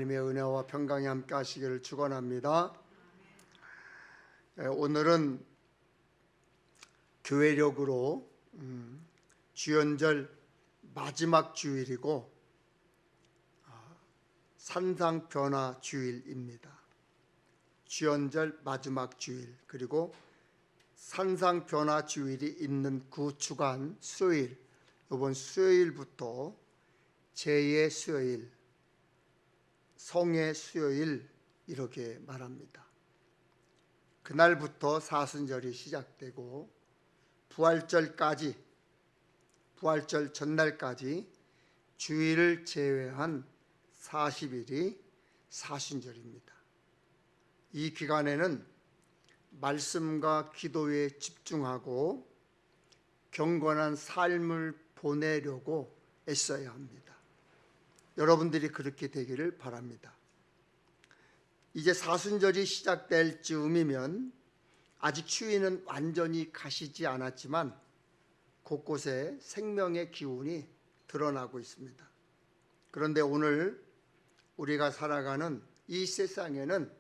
하나님의 은혜와 평강이 함께 하시기를 축원합니다. 오늘은 교회력으로 주연절 마지막 주일이고 산상변화 주일입니다. 주연절 마지막 주일, 그리고 산상변화 주일이 있는 그 주간 수요일, 이번 수요일부터 제2의 수요일, 성의 수요일 이렇게 말합니다. 그날부터 사순절이 시작되고 부활절까지, 부활절 전날까지 주일을 제외한 40일이 사순절입니다. 이 기간에는 말씀과 기도에 집중하고 경건한 삶을 보내려고 애써야 합니다. 여러분들이 그렇게 되기를 바랍니다. 이제 사순절이 시작될 즈음이면 아직 추위는 완전히 가시지 않았지만 곳곳에 생명의 기운이 드러나고 있습니다. 그런데 오늘 우리가 살아가는 이 세상에는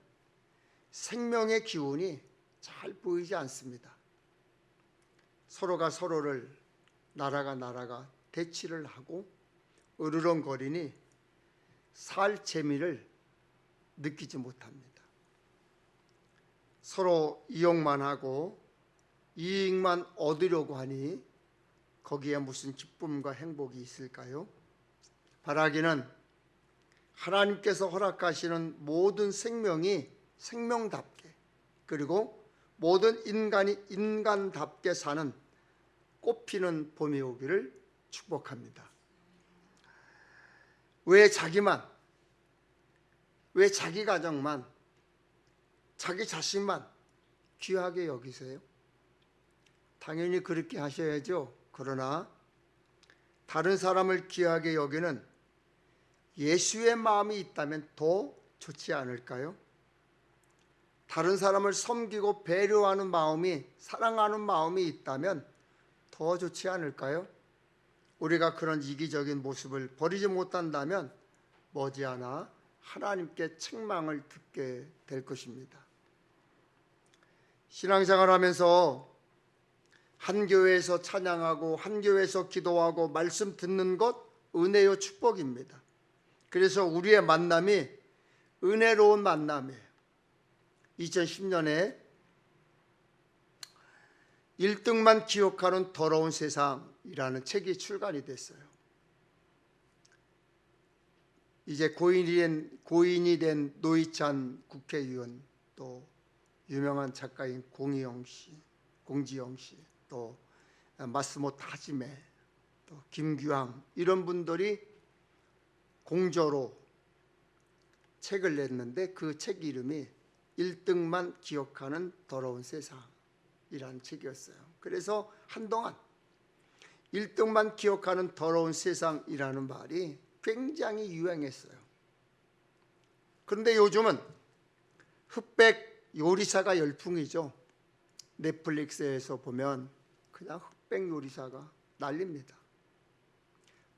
생명의 기운이 잘 보이지 않습니다. 서로가 서로를 나라가 대치를 하고 으르렁거리니 살 재미를 느끼지 못합니다. 서로 이용만 하고 이익만 얻으려고 하니 거기에 무슨 기쁨과 행복이 있을까요? 바라기는 하나님께서 허락하시는 모든 생명이 생명답게, 그리고 모든 인간이 인간답게 사는 꽃피는 봄이 오기를 축복합니다. 왜 자기만, 왜 자기 가정만, 자기 자신만 귀하게 여기세요? 당연히 그렇게 하셔야죠. 그러나 다른 사람을 귀하게 여기는 예수의 마음이 있다면 더 좋지 않을까요? 다른 사람을 섬기고 배려하는 마음이, 사랑하는 마음이 있다면 더 좋지 않을까요? 우리가 그런 이기적인 모습을 버리지 못한다면 머지않아 하나님께 책망을 듣게 될 것입니다. 신앙생활하면서 한 교회에서 찬양하고 한 교회에서 기도하고 말씀 듣는 것 은혜요 축복입니다. 그래서 우리의 만남이 은혜로운 만남이에요. 2010년에 1등만 기억하는 더러운 세상이라는 책이 출간이 됐어요. 이제 고인이 된 노희찬 국회의원, 또 유명한 작가인 공지영 씨, 또 마스모 타지메, 또 김규황, 이런 분들이 공저로 책을 냈는데 그 책 이름이 1등만 기억하는 더러운 세상이라는 책이었어요. 그래서 한동안 1등만 기억하는 더러운 세상이라는 말이 굉장히 유행했어요. 그런데 요즘은 흑백 요리사가 열풍이죠. 넷플릭스에서 보면 그냥 흑백 요리사가 난립니다.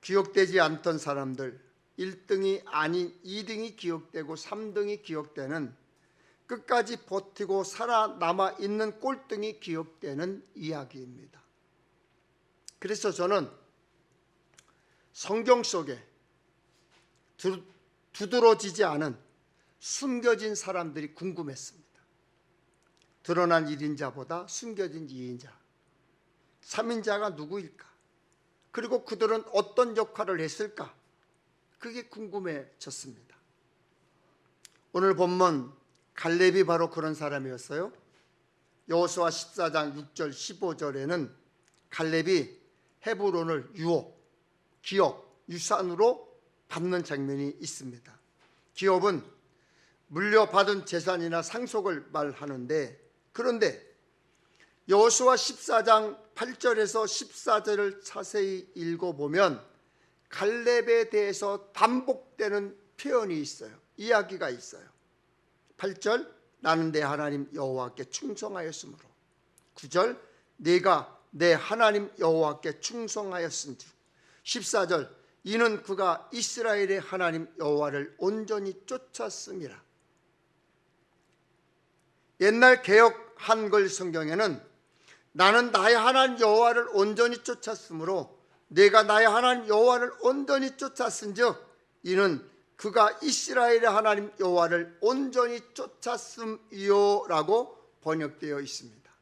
기억되지 않던 사람들, 1등이 아닌 2등이 기억되고 3등이 기억되는, 끝까지 버티고 살아남아 있는 꼴등이 기억되는 이야기입니다. 그래서 저는 성경 속에 두드러지지 않은 숨겨진 사람들이 궁금했습니다. 드러난 1인자보다 숨겨진 2인자, 3인자가 누구일까? 그리고 그들은 어떤 역할을 했을까? 그게 궁금해졌습니다. 오늘 본문 갈렙이 바로 그런 사람이었어요. 여호수아 14장 6절 15절에는 갈렙이 헤브론을 기업, 유산으로 받는 장면이 있습니다. 기업은 물려받은 재산이나 상속을 말하는데, 그런데 여호수아 14장 8절에서 14절을 자세히 읽어보면 갈렙에 대해서 반복되는 표현이 있어요. 이야기가 있어요. 8절, 나는 내 하나님 여호와께 충성하였으므로. 9절, 내가 내 하나님 여호와께 충성하였은즉. 14절, 이는 그가 이스라엘의 하나님 여호와를 온전히 쫓았음이라. 옛날 개역 한글 성경에는 나는 나의 하나님 여호와를 온전히 쫓았으므로 내가 나의 하나님 여호와를 온전히 쫓았은즉 이는 그가 이스라엘의 하나님 여호와를 온전히 쫓았음이요라고 번역되어 있습니다.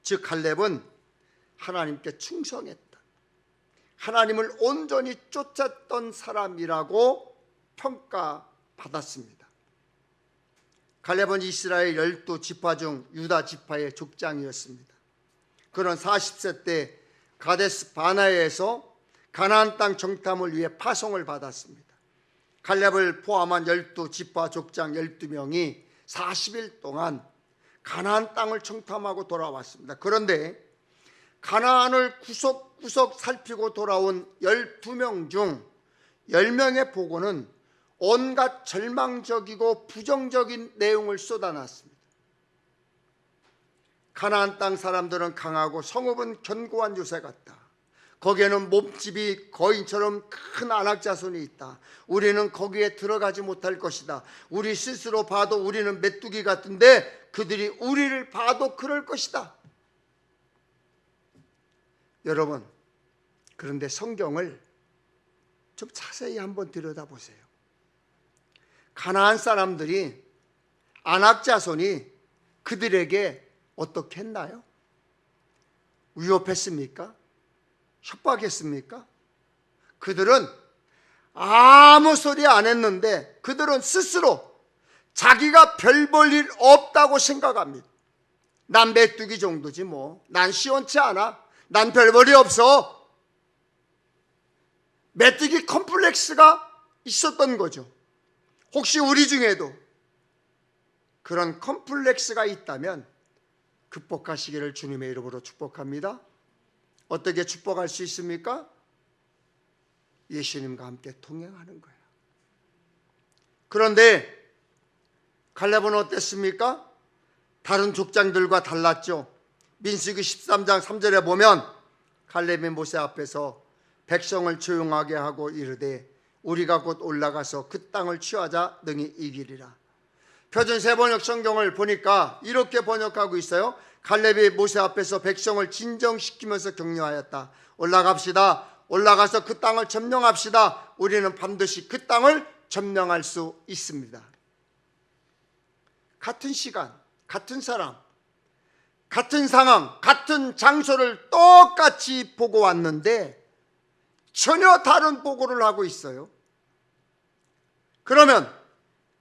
즉 갈렙은 하나님께 충성했다, 하나님을 온전히 쫓았던 사람이라고 평가받았습니다. 갈렙은 이스라엘 12지파 중 유다 지파의 족장이었습니다. 그는 40세 때 가데스 바네아에서 가나안 땅 정탐을 위해 파송을 받았습니다. 갈렙을 포함한 12지파 족장 12명이 40일 동안 가나안 땅을 정탐하고 돌아왔습니다. 그런데 가나안을 구석구석 살피고 돌아온 12명 중 10명의 보고는 온갖 절망적이고 부정적인 내용을 쏟아놨습니다. 가나안 땅 사람들은 강하고 성읍은 견고한 요새 같다. 거기에는 몸집이 거인처럼 큰 안악자손이 있다. 우리는 거기에 들어가지 못할 것이다. 우리 스스로 봐도 우리는 메뚜기 같은데 그들이 우리를 봐도 그럴 것이다. 여러분, 그런데 성경을 좀 자세히 한번 들여다보세요. 가나안 사람들이 안악자손이 그들에게 어떻게 했나요? 위협했습니까? 협박했습니까? 그들은 아무 소리 안 했는데 그들은 스스로 자기가 별 볼 일 없다고 생각합니다. 난 메뚜기 정도지 뭐. 난 시원치 않아. 난 별 볼이 없어. 메뚜기 컴플렉스가 있었던 거죠. 혹시 우리 중에도 그런 컴플렉스가 있다면 극복하시기를 주님의 이름으로 축복합니다. 어떻게 축복할 수 있습니까? 예수님과 함께 동행하는 거예요. 그런데 갈렙은 어땠습니까? 다른 족장들과 달랐죠. 민수기 13장 3절에 보면 갈렙이 모세 앞에서 백성을 조용하게 하고 이르되 우리가 곧 올라가서 그 땅을 취하자 능히 이기리라. 표준 세번역 성경을 보니까 이렇게 번역하고 있어요. 갈렙이 모세 앞에서 백성을 진정시키면서 격려하였다. 올라갑시다. 올라가서 그 땅을 점령합시다. 우리는 반드시 그 땅을 점령할 수 있습니다. 같은 시간, 같은 사람, 같은 상황, 같은 장소를 똑같이 보고 왔는데 전혀 다른 보고를 하고 있어요. 그러면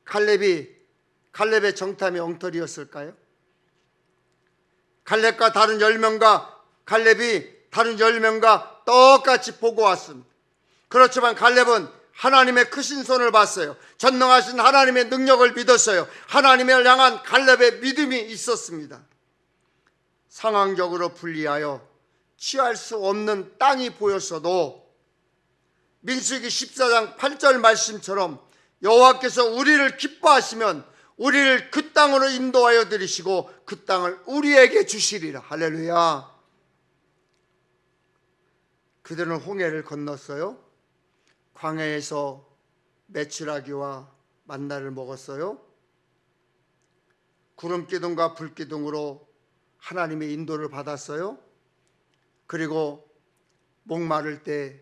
갈렙의 정탐이 엉터리였을까요? 갈렙과 다른 10명과 갈렙이 다른 10명과 똑같이 보고 왔습니다. 그렇지만 갈렙은 하나님의 크신 손을 봤어요. 전능하신 하나님의 능력을 믿었어요. 하나님을 향한 갈렙의 믿음이 있었습니다. 상황적으로 불리하여 취할 수 없는 땅이 보였어도 민수기 14장 8절 말씀처럼 여호와께서 우리를 기뻐하시면 우리를 그 땅으로 인도하여 들이시고 그 땅을 우리에게 주시리라. 할렐루야. 그들은 홍해를 건넜어요. 광야에서 메추라기와 만나를 먹었어요. 구름기둥과 불기둥으로 하나님의 인도를 받았어요. 그리고 목마를 때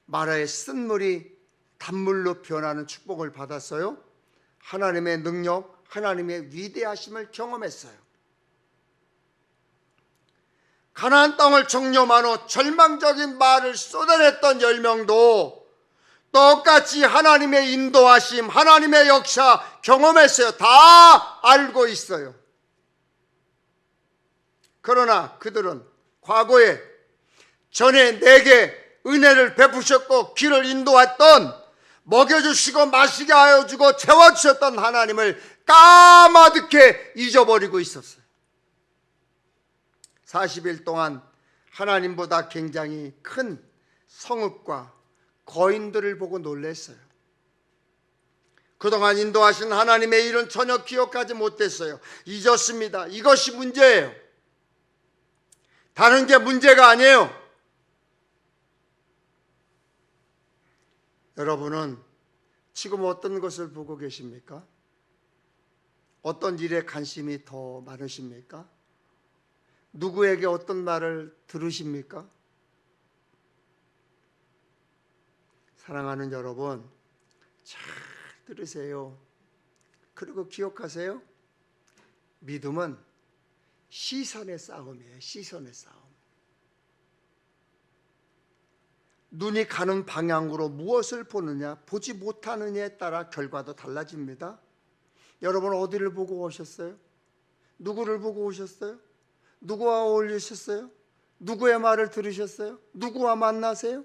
마라의 쓴물이 단물로 변하는 축복을 받았어요. 하나님의 능력, 하나님의 위대하심을 경험했어요. 가나안 땅을 정념한 후 절망적인 말을 쏟아냈던 10명도 똑같이 하나님의 인도하심, 하나님의 역사 경험했어요. 다 알고 있어요. 그러나 그들은 과거에 전에 내게 은혜를 베푸셨고 길을 인도했던 먹여주시고 마시게 하여 주고 채워주셨던 하나님을 까마득히 잊어버리고 있었어요. 40일 동안 하나님보다 굉장히 큰 성읍과 거인들을 보고 놀랐어요. 그동안 인도하신 하나님의 일은 전혀 기억하지 못했어요. 잊었습니다. 이것이 문제예요. 다른 게 문제가 아니에요. 여러분은 지금 어떤 것을 보고 계십니까? 어떤 일에 관심이 더 많으십니까? 누구에게 어떤 말을 들으십니까? 사랑하는 여러분, 잘 들으세요. 그리고 기억하세요. 믿음은 시선의 싸움이에요. 시선의 싸움. 눈이 가는 방향으로 무엇을 보느냐, 보지 못하느냐에 따라 결과도 달라집니다. 여러분 어디를 보고 오셨어요? 누구를 보고 오셨어요? 누구와 어울리셨어요? 누구의 말을 들으셨어요? 누구와 만나세요?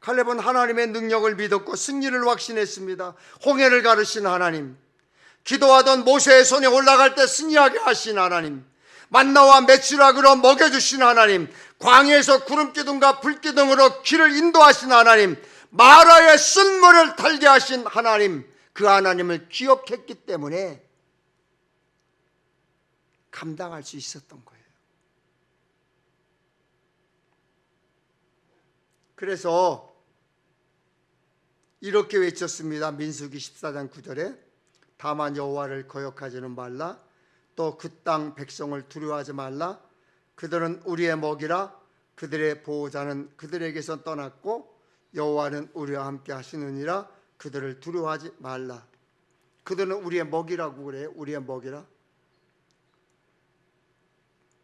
갈렙은 하나님의 능력을 믿었고 승리를 확신했습니다. 홍해를 가르신 하나님, 기도하던 모세의 손에 올라갈 때 승리하게 하신 하나님, 만나와 메추라기로 먹여주신 하나님, 광야에서 구름기둥과 불기둥으로 길을 인도하신 하나님, 마라의 쓴물을 달게 하신 하나님, 그 하나님을 기억했기 때문에 감당할 수 있었던 거예요. 그래서 이렇게 외쳤습니다. 민수기 14장 9절에 다만 여호와를 거역하지는 말라. 또 그 땅 백성을 두려워하지 말라. 그들은 우리의 먹이라. 그들의 보호자는 그들에게서 떠났고 여호와는 우리와 함께 하시느니라. 그들을 두려워하지 말라. 그들은 우리의 먹이라고 그래요. 우리의 먹이라.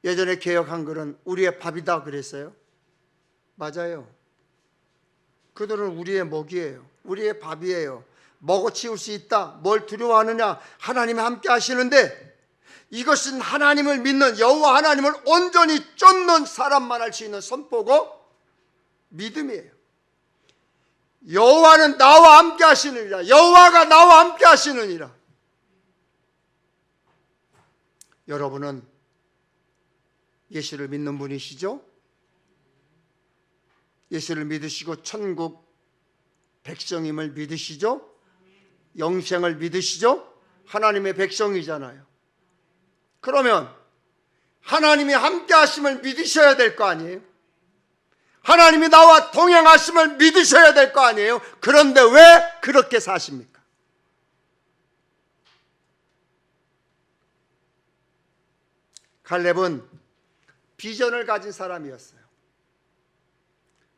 예전에 개역 한글은 우리의 밥이다 그랬어요. 맞아요. 그들은 우리의 먹이에요. 우리의 밥이에요. 먹어 치울 수 있다. 뭘 두려워하느냐? 하나님이 함께 하시는데, 이것은 하나님을 믿는 여호와 하나님을 온전히 쫓는 사람만 할 수 있는 선포고 믿음이에요. 여호와는 나와 함께 하시느니라. 여호와가 나와 함께 하시느니라. 여러분은 예수를 믿는 분이시죠? 예수를 믿으시고 천국 백성임을 믿으시죠? 영생을 믿으시죠? 하나님의 백성이잖아요. 그러면 하나님이 함께 하심을 믿으셔야 될 거 아니에요? 하나님이 나와 동행하심을 믿으셔야 될 거 아니에요? 그런데 왜 그렇게 사십니까? 갈렙은 비전을 가진 사람이었어요.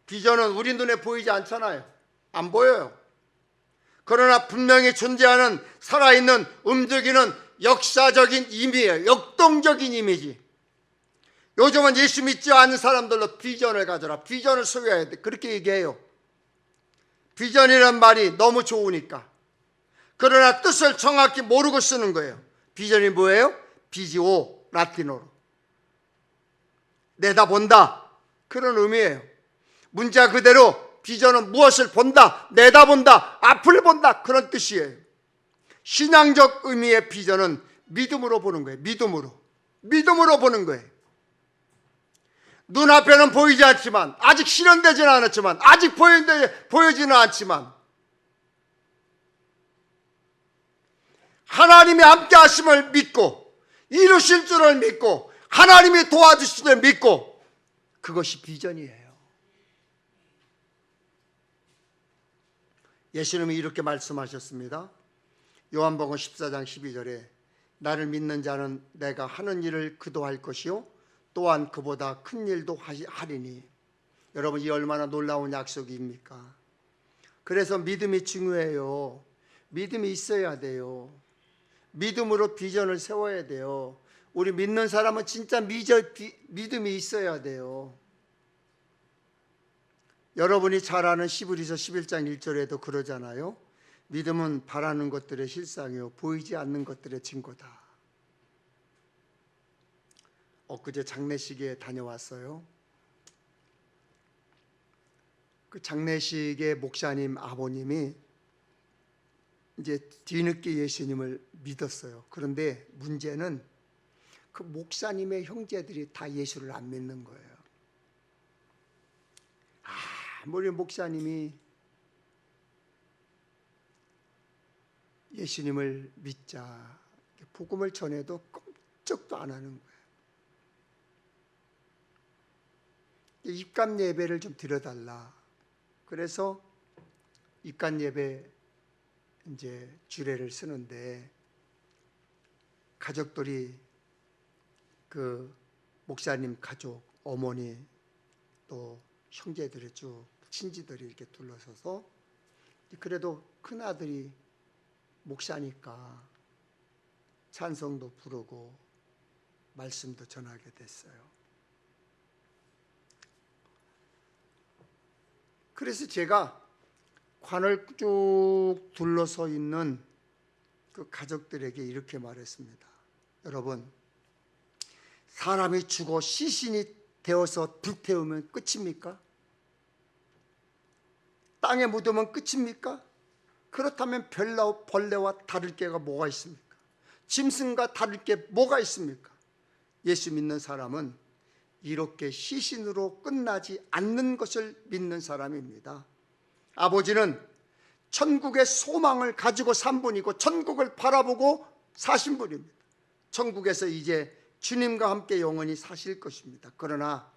비전은 우리 눈에 보이지 않잖아요. 안 보여요. 그러나 분명히 존재하는 살아있는 움직이는 역사적인 의미예요. 역동적인 이미지. 요즘은 예수 믿지 않는 사람들로 비전을 가져라. 비전을 소유해야 돼. 그렇게 얘기해요. 비전이란 말이 너무 좋으니까. 그러나 뜻을 정확히 모르고 쓰는 거예요. 비전이 뭐예요? 비지오, 라틴어로. 내다본다. 그런 의미예요. 문자 그대로 비전은 무엇을 본다, 내다본다, 앞을 본다, 그런 뜻이에요. 신앙적 의미의 비전은 믿음으로 보는 거예요. 믿음으로 보는 거예요. 눈앞에는 보이지 않지만, 아직 실현되지는 않았지만, 아직 보여지는 않지만 하나님이 함께 하심을 믿고 이루실 줄을 믿고 하나님이 도와주실 줄 믿고, 그것이 비전이에요. 예수님이 이렇게 말씀하셨습니다. 요한복음 14장 12절에 나를 믿는 자는 내가 하는 일을 그도 할 것이요 또한 그보다 큰 일도 하리니. 여러분, 이 얼마나 놀라운 약속입니까? 그래서 믿음이 중요해요. 믿음이 있어야 돼요. 믿음으로 비전을 세워야 돼요. 우리 믿는 사람은 진짜 믿음이 있어야 돼요. 여러분이 잘 아는 시브리서 11장 1절에도 그러잖아요. 믿음은 바라는 것들의 실상이요 보이지 않는 것들의 증거다. 엊그제 장례식에 다녀왔어요. 그 장례식의 목사님 아버님이 이제 뒤늦게 예수님을 믿었어요. 그런데 문제는 그 목사님의 형제들이 다 예수를 안 믿는 거예요. 아무리 목사님이 예수님을 믿자 복음을 전해도 꼼짝도 안 하는 거예요. 입감 예배를 좀 드려달라. 그래서 입간 예배 이제 주례를 쓰는데 가족들이 그 목사님 가족, 어머니 또 형제들이 쭉 친지들이 이렇게 둘러서서 그래도 큰 아들이 목사니까 찬송도 부르고 말씀도 전하게 됐어요. 그래서 제가 관을 쭉 둘러서 있는 그 가족들에게 이렇게 말했습니다. 여러분, 사람이 죽어 시신이 되어서 불태우면 끝입니까? 땅에 묻으면 끝입니까? 그렇다면 벌레와 다를 게가 뭐가 있습니까? 짐승과 다를 게 뭐가 있습니까? 예수 믿는 사람은 이렇게 시신으로 끝나지 않는 것을 믿는 사람입니다. 아버지는 천국의 소망을 가지고 산 분이고 천국을 바라보고 사신 분입니다. 천국에서 이제 주님과 함께 영원히 사실 것입니다. 그러나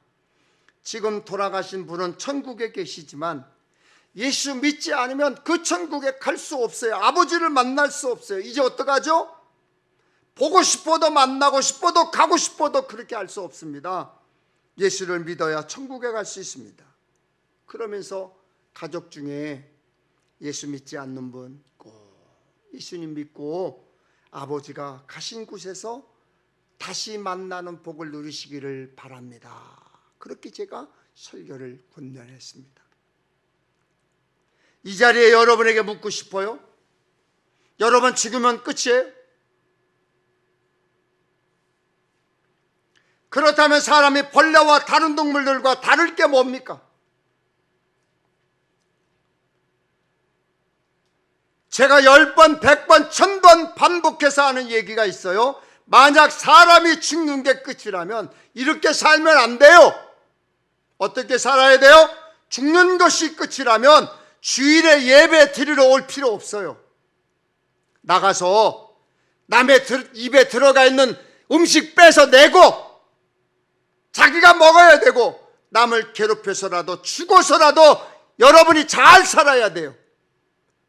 지금 돌아가신 분은 천국에 계시지만 예수 믿지 않으면 그 천국에 갈 수 없어요. 아버지를 만날 수 없어요. 이제 어떡하죠? 보고 싶어도 만나고 싶어도 가고 싶어도 그렇게 할 수 없습니다. 예수를 믿어야 천국에 갈 수 있습니다. 그러면서 가족 중에 예수 믿지 않는 분 꼭 예수님 믿고 아버지가 가신 곳에서 다시 만나는 복을 누리시기를 바랍니다. 그렇게 제가 설교를 권면했습니다. 이 자리에 여러분에게 묻고 싶어요. 여러분 죽으면 끝이에요? 그렇다면 사람이 벌레와 다른 동물들과 다를 게 뭡니까? 제가 10번, 100번, 1000번 반복해서 하는 얘기가 있어요. 만약 사람이 죽는 게 끝이라면 이렇게 살면 안 돼요. 어떻게 살아야 돼요? 죽는 것이 끝이라면 주일에 예배 드리러 올 필요 없어요. 나가서 남의 입에 들어가 있는 음식 뺏어내고 자기가 먹어야 되고 남을 괴롭혀서라도 죽어서라도 여러분이 잘 살아야 돼요.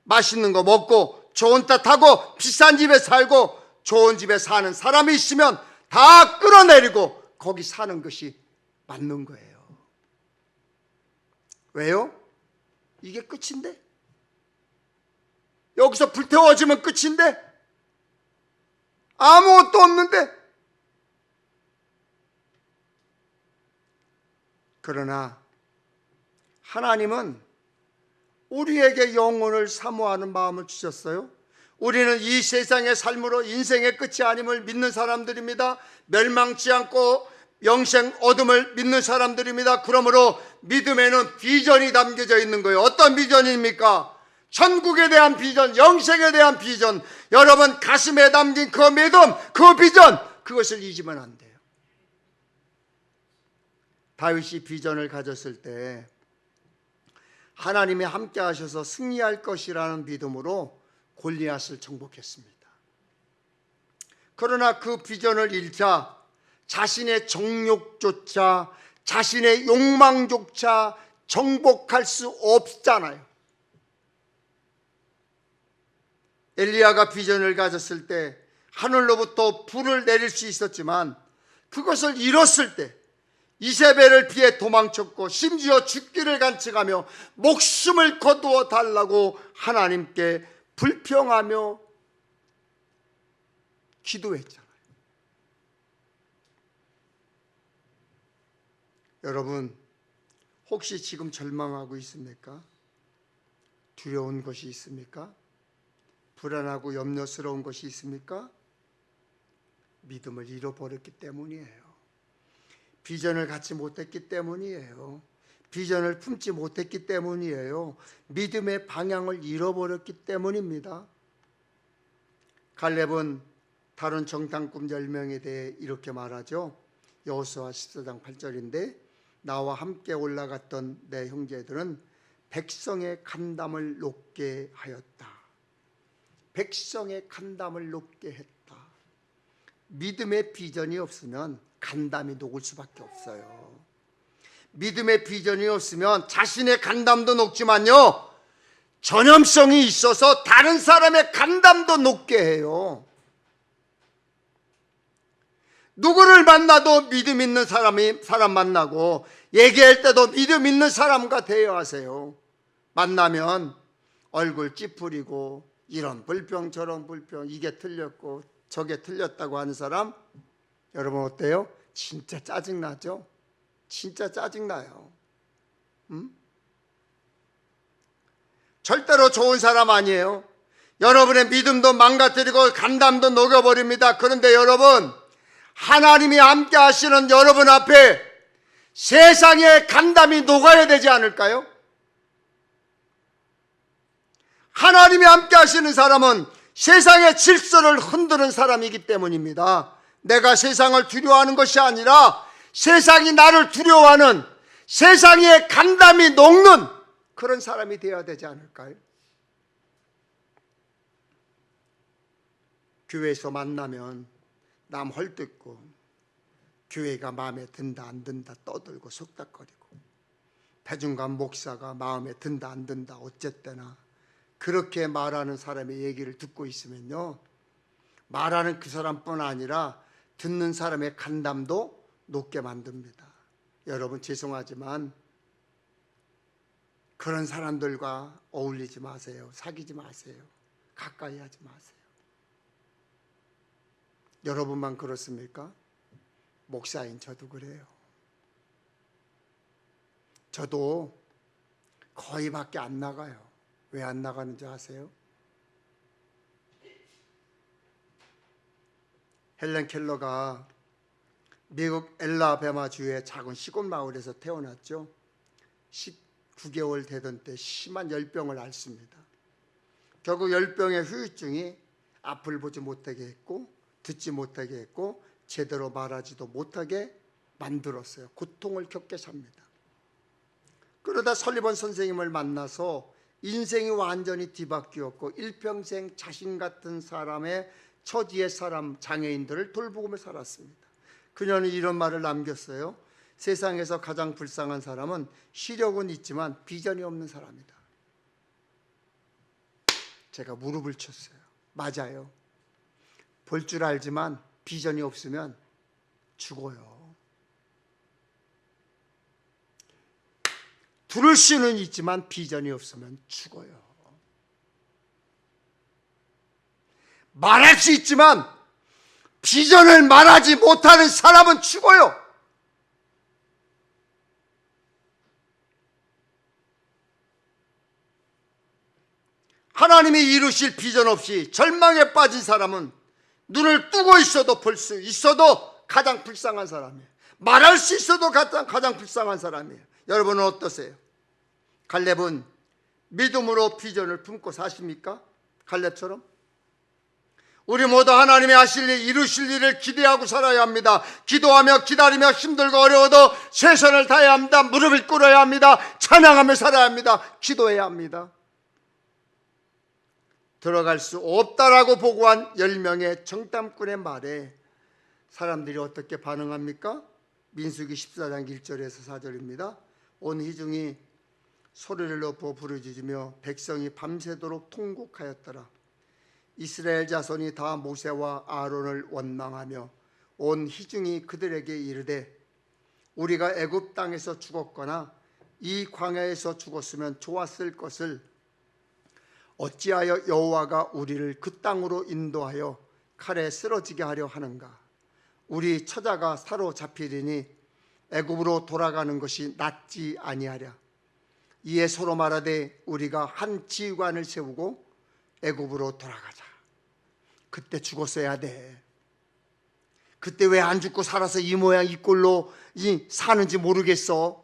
맛있는 거 먹고 좋은 데 타고 비싼 집에 살고 좋은 집에 사는 사람이 있으면 다 끌어내리고 거기 사는 것이 맞는 거예요. 왜요? 이게 끝인데? 여기서 불태워지면 끝인데? 아무것도 없는데? 그러나 하나님은 우리에게 영혼을 사모하는 마음을 주셨어요. 우리는 이 세상의 삶으로 인생의 끝이 아님을 믿는 사람들입니다. 멸망치 않고 영생 어둠을 믿는 사람들입니다. 그러므로 믿음에는 비전이 담겨져 있는 거예요. 어떤 비전입니까? 천국에 대한 비전, 영생에 대한 비전. 여러분 가슴에 담긴 그 믿음, 그 비전, 그것을 잊으면 안 돼요. 다윗이 비전을 가졌을 때 하나님이 함께 하셔서 승리할 것이라는 믿음으로 골리앗을 정복했습니다. 그러나 그 비전을 잃자 자신의 정욕조차 자신의 욕망조차 정복할 수 없잖아요. 엘리야가 비전을 가졌을 때 하늘로부터 불을 내릴 수 있었지만 그것을 잃었을 때 이세벨을 피해 도망쳤고 심지어 죽기를 간직하며 목숨을 거두어 달라고 하나님께 불평하며 기도했잖아요. 여러분 혹시 지금 절망하고 있습니까? 두려운 것이 있습니까? 불안하고 염려스러운 것이 있습니까? 믿음을 잃어버렸기 때문이에요. 비전을 갖지 못했기 때문이에요. 비전을 품지 못했기 때문이에요. 믿음의 방향을 잃어버렸기 때문입니다. 갈렙은 다른 정탐꾼 10명에 대해 이렇게 말하죠. 여호수아 14장 8절인데 나와 함께 올라갔던 내 형제들은 백성의 간담을 높게 하였다. 백성의 간담을 높게 했다. 믿음의 비전이 없으면 간담이 녹을 수밖에 없어요. 믿음의 비전이 없으면 자신의 간담도 높지만요, 전염성이 있어서 다른 사람의 간담도 높게 해요. 누구를 만나도 믿음 있는 사람 만나고, 얘기할 때도 믿음 있는 사람과 대화하세요. 만나면 얼굴 찌푸리고 이런 불평 저런 불평, 이게 틀렸고 저게 틀렸다고 하는 사람, 여러분 어때요? 진짜 짜증나죠? 진짜 짜증나요. 절대로 좋은 사람 아니에요. 여러분의 믿음도 망가뜨리고 간담도 녹여버립니다. 그런데 여러분, 하나님이 함께 하시는 여러분 앞에 세상의 간담이 녹아야 되지 않을까요? 하나님이 함께 하시는 사람은 세상의 질서를 흔드는 사람이기 때문입니다. 내가 세상을 두려워하는 것이 아니라 세상이 나를 두려워하는, 세상의 간담이 녹는 그런 사람이 되어야 되지 않을까요? 교회에서 만나면 남 헐뜯고, 교회가 마음에 든다 안 든다 떠들고 속닥거리고, 배중간 목사가 마음에 든다 안 든다 어쨌거나 그렇게 말하는 사람의 얘기를 듣고 있으면요, 말하는 그 사람뿐 아니라 듣는 사람의 간담도 높게 만듭니다. 여러분 죄송하지만 그런 사람들과 어울리지 마세요. 사귀지 마세요. 가까이 하지 마세요. 여러분만 그렇습니까? 목사인 저도 그래요. 저도 거의 밖에 안 나가요. 왜 안 나가는지 아세요? 헬렌 켈러가 미국 엘라베마주의 작은 시골 마을에서 태어났죠. 19개월 되던 때 심한 열병을 앓습니다. 결국 열병의 후유증이 앞을 보지 못하게 했고, 듣지 못하게 했고, 제대로 말하지도 못하게 만들었어요. 고통을 겪게 삽니다. 그러다 설리번 선생님을 만나서 인생이 완전히 뒤바뀌었고, 일평생 자신 같은 사람의 처지의 사람, 장애인들을 돌보며 살았습니다. 그녀는 이런 말을 남겼어요. 세상에서 가장 불쌍한 사람은 시력은 있지만 비전이 없는 사람이다. 제가 무릎을 쳤어요. 맞아요. 볼 줄 알지만 비전이 없으면 죽어요. 들을 수는 있지만 비전이 없으면 죽어요. 말할 수 있지만 비전을 말하지 못하는 사람은 죽어요. 하나님이 이루실 비전 없이 절망에 빠진 사람은 눈을 뜨고 있어도 볼 수 있어도 가장 불쌍한 사람이에요. 말할 수 있어도 가장 불쌍한 사람이에요. 여러분은 어떠세요? 갈렙은 믿음으로 비전을 품고 사십니까? 갈렙처럼? 우리 모두 하나님이 하실 일, 이루실 일을 기대하고 살아야 합니다. 기도하며 기다리며 힘들고 어려워도 최선을 다해야 합니다. 무릎을 꿇어야 합니다. 찬양하며 살아야 합니다. 기도해야 합니다. 들어갈 수 없다라고 보고한 10명의 정탐꾼의 말에 사람들이 어떻게 반응합니까? 민수기 14장 1절에서 4절입니다. 온 회중이 소리를 높여 부르짖으며 백성이 밤새도록 통곡하였더라. 이스라엘 자손이 다 모세와 아론을 원망하며 온 회중이 그들에게 이르되 우리가 애굽 땅에서 죽었거나 이 광야에서 죽었으면 좋았을 것을 어찌하여 여호와가 우리를 그 땅으로 인도하여 칼에 쓰러지게 하려 하는가? 우리 처자가 사로잡히리니 애굽으로 돌아가는 것이 낫지 아니하랴. 이에 서로 말하되 우리가 한 지휘관을 세우고 애굽으로 돌아가자. 그때 죽었어야 돼. 그때 왜 안 죽고 살아서 이 모양 이 꼴로 사는지 모르겠어.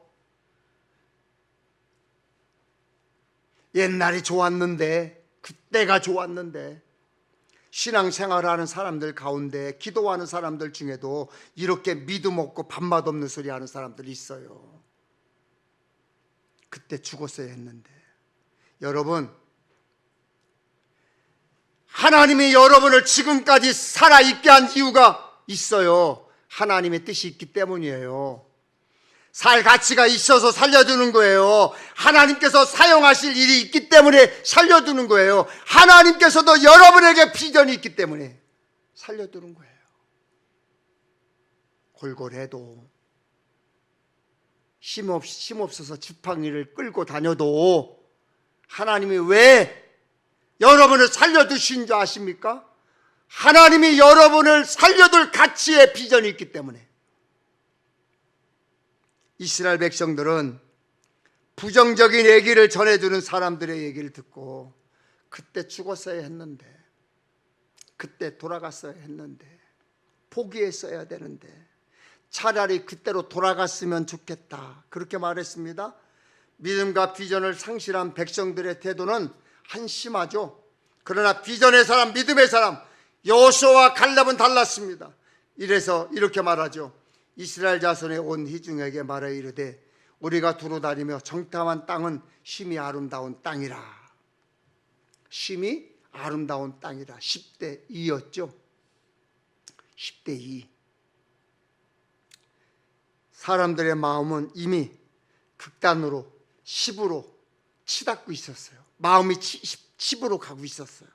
옛날이 좋았는데, 그때가 좋았는데. 신앙생활하는 사람들 가운데 기도하는 사람들 중에도 이렇게 믿음 없고 밥맛 없는 소리 하는 사람들이 있어요. 그때 죽었어야 했는데. 여러분, 하나님이 여러분을 지금까지 살아있게 한 이유가 있어요. 하나님의 뜻이 있기 때문이에요. 살 가치가 있어서 살려두는 거예요. 하나님께서 사용하실 일이 있기 때문에 살려두는 거예요. 하나님께서도 여러분에게 비전이 있기 때문에 살려두는 거예요. 골골해도 힘없어서 지팡이를 끌고 다녀도 하나님이 왜 여러분을 살려두신 줄 아십니까? 하나님이 여러분을 살려둘 가치의 비전이 있기 때문에. 이스라엘 백성들은 부정적인 얘기를 전해주는 사람들의 얘기를 듣고 그때 죽었어야 했는데, 그때 돌아갔어야 했는데, 포기했어야 되는데, 차라리 그때로 돌아갔으면 좋겠다, 그렇게 말했습니다. 믿음과 비전을 상실한 백성들의 태도는 한심하죠. 그러나 비전의 사람, 믿음의 사람, 여호수아와 갈렙은 달랐습니다. 이래서 이렇게 말하죠. 이스라엘 자손의 온 회중에게 말하여 이르되 우리가 두루다니며 정탐한 땅은 심히 아름다운 땅이라. 심히 아름다운 땅이라. 10대 2였죠. 10대 2. 사람들의 마음은 이미 극단으로 10으로 치닫고 있었어요. 마음이 10으로 가고 있었어요.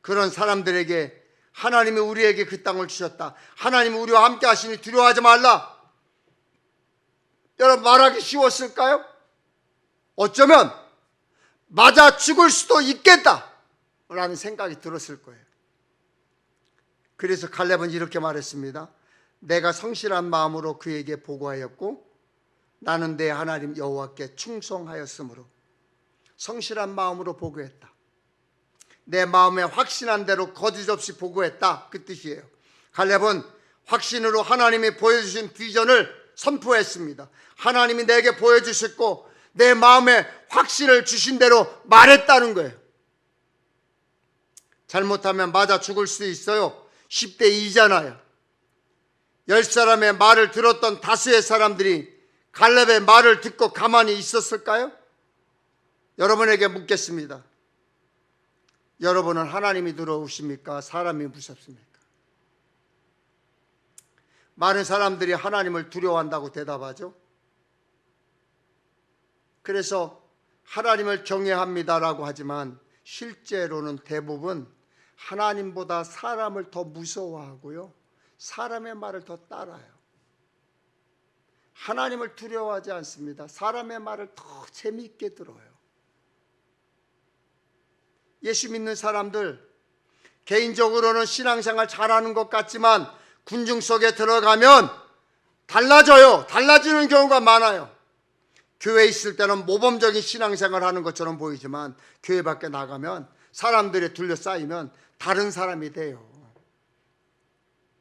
그런 사람들에게 하나님이 우리에게 그 땅을 주셨다, 하나님이 우리와 함께 하시니 두려워하지 말라, 여러분 말하기 쉬웠을까요? 어쩌면 맞아 죽을 수도 있겠다 라는 생각이 들었을 거예요. 그래서 갈렙은 이렇게 말했습니다. 내가 성실한 마음으로 그에게 보고하였고 나는 내 하나님 여호와께 충성하였으므로. 성실한 마음으로 보고했다. 내 마음에 확신한 대로 거짓 없이 보고했다, 그 뜻이에요. 갈렙은 확신으로 하나님이 보여주신 비전을 선포했습니다. 하나님이 내게 보여주셨고 내 마음에 확신을 주신 대로 말했다는 거예요. 잘못하면 맞아 죽을 수도 있어요. 10대 2잖아요 10사람의 말을 들었던 다수의 사람들이 갈렙의 말을 듣고 가만히 있었을까요? 여러분에게 묻겠습니다. 여러분은 하나님이 두려우십니까? 사람이 무섭습니까? 많은 사람들이 하나님을 두려워한다고 대답하죠. 그래서 하나님을 경외합니다라고 하지만 실제로는 대부분 하나님보다 사람을 더 무서워하고요, 사람의 말을 더 따라요. 하나님을 두려워하지 않습니다. 사람의 말을 더 재미있게 들어요. 예수 믿는 사람들 개인적으로는 신앙생활 잘하는 것 같지만 군중 속에 들어가면 달라져요. 달라지는 경우가 많아요. 교회에 있을 때는 모범적인 신앙생활 하는 것처럼 보이지만 교회 밖에 나가면 사람들에 둘러싸이면 다른 사람이 돼요.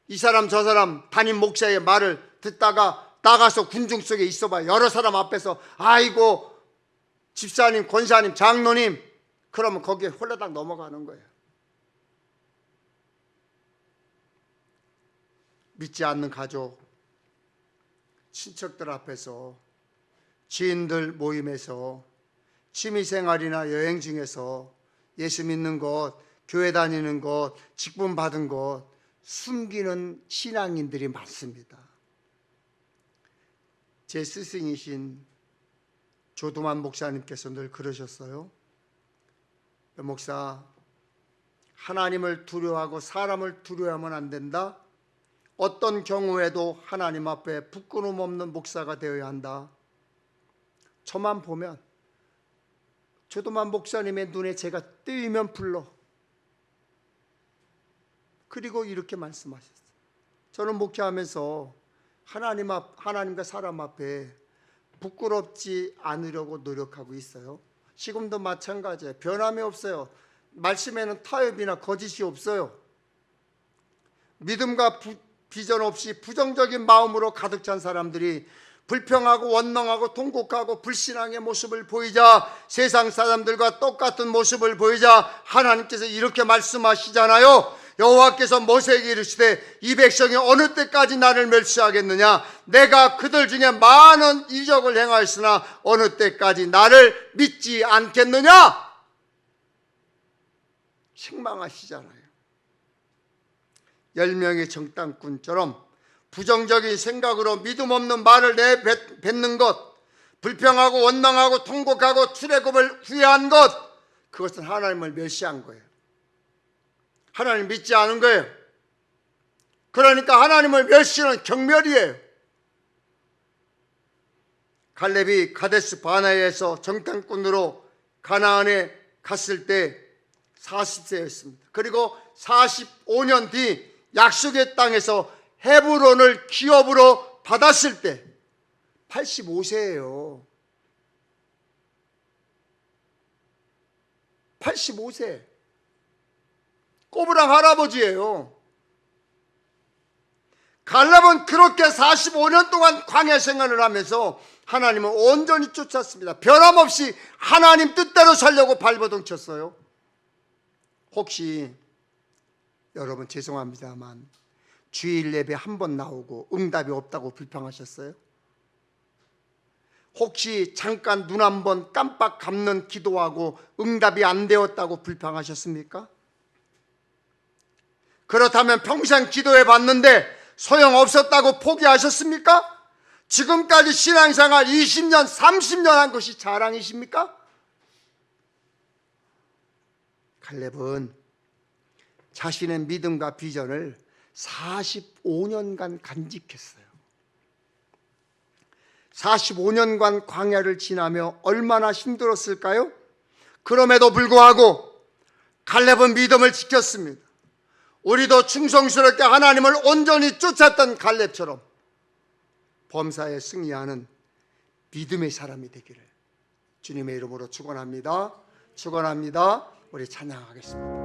이 사람 저 사람 담임 목사의 말을 듣다가 나가서 군중 속에 있어봐요. 여러 사람 앞에서 아이고 집사님, 권사님, 장로님, 그러면 거기에 홀라당 넘어가는 거예요. 믿지 않는 가족, 친척들 앞에서, 지인들 모임에서, 취미생활이나 여행 중에서 예수 믿는 것, 교회 다니는 것, 직분 받은 것 숨기는 신앙인들이 많습니다. 제 스승이신 조두만 목사님께서 늘 그러셨어요. 목사, 하나님을 두려워하고 사람을 두려워하면 안 된다. 어떤 경우에도 하나님 앞에 부끄러움 없는 목사가 되어야 한다. 저만 보면, 조두만 목사님의 눈에 제가 뜨이면 불러. 그리고 이렇게 말씀하셨어요. 저는 목회하면서 하나님과 사람 앞에 부끄럽지 않으려고 노력하고 있어요. 지금도 마찬가지예요. 변함이 없어요. 말씀에는 타협이나 거짓이 없어요. 믿음과 비전 없이 부정적인 마음으로 가득 찬 사람들이 불평하고 원망하고 통곡하고 불신앙의 모습을 보이자, 세상 사람들과 똑같은 모습을 보이자 하나님께서 이렇게 말씀하시잖아요. 여호와께서 모세에게 이르시되 이 백성이 어느 때까지 나를 멸시하겠느냐? 내가 그들 중에 많은 이적을 행하였으나 어느 때까지 나를 믿지 않겠느냐? 책망하시잖아요. 10명의 정탐꾼처럼 부정적인 생각으로 믿음 없는 말을 내뱉는 것, 불평하고 원망하고 통곡하고 출애굽을 후회한 것, 그것은 하나님을 멸시한 거예요. 하나님 믿지 않은 거예요. 그러니까 하나님을 멸시는 경멸이에요. 갈렙이 가데스 바네아에서 정탐꾼으로 가나안에 갔을 때 40세였습니다. 그리고 45년 뒤 약속의 땅에서 헤브론을 기업으로 받았을 때 85세예요. 85세. 꼬부랑 할아버지예요. 갈렙은 그렇게 45년 동안 광야 생활을 하면서 하나님을 온전히 쫓았습니다. 변함없이 하나님 뜻대로 살려고 발버둥 쳤어요. 혹시 여러분 죄송합니다만 주일 예배 한 번 나오고 응답이 없다고 불평하셨어요? 혹시 잠깐 눈 한 번 깜빡 감는 기도하고 응답이 안 되었다고 불평하셨습니까? 그렇다면 평생 기도해 봤는데 소용없었다고 포기하셨습니까? 지금까지 신앙생활 20년, 30년 한 것이 자랑이십니까? 갈렙은 자신의 믿음과 비전을 45년간 간직했어요. 45년간 광야를 지나며 얼마나 힘들었을까요? 그럼에도 불구하고 갈렙은 믿음을 지켰습니다. 우리도 충성스럽게 하나님을 온전히 쫓았던 갈렙처럼 범사에 승리하는 믿음의 사람이 되기를 주님의 이름으로 축원합니다. 축원합니다. 우리 찬양하겠습니다.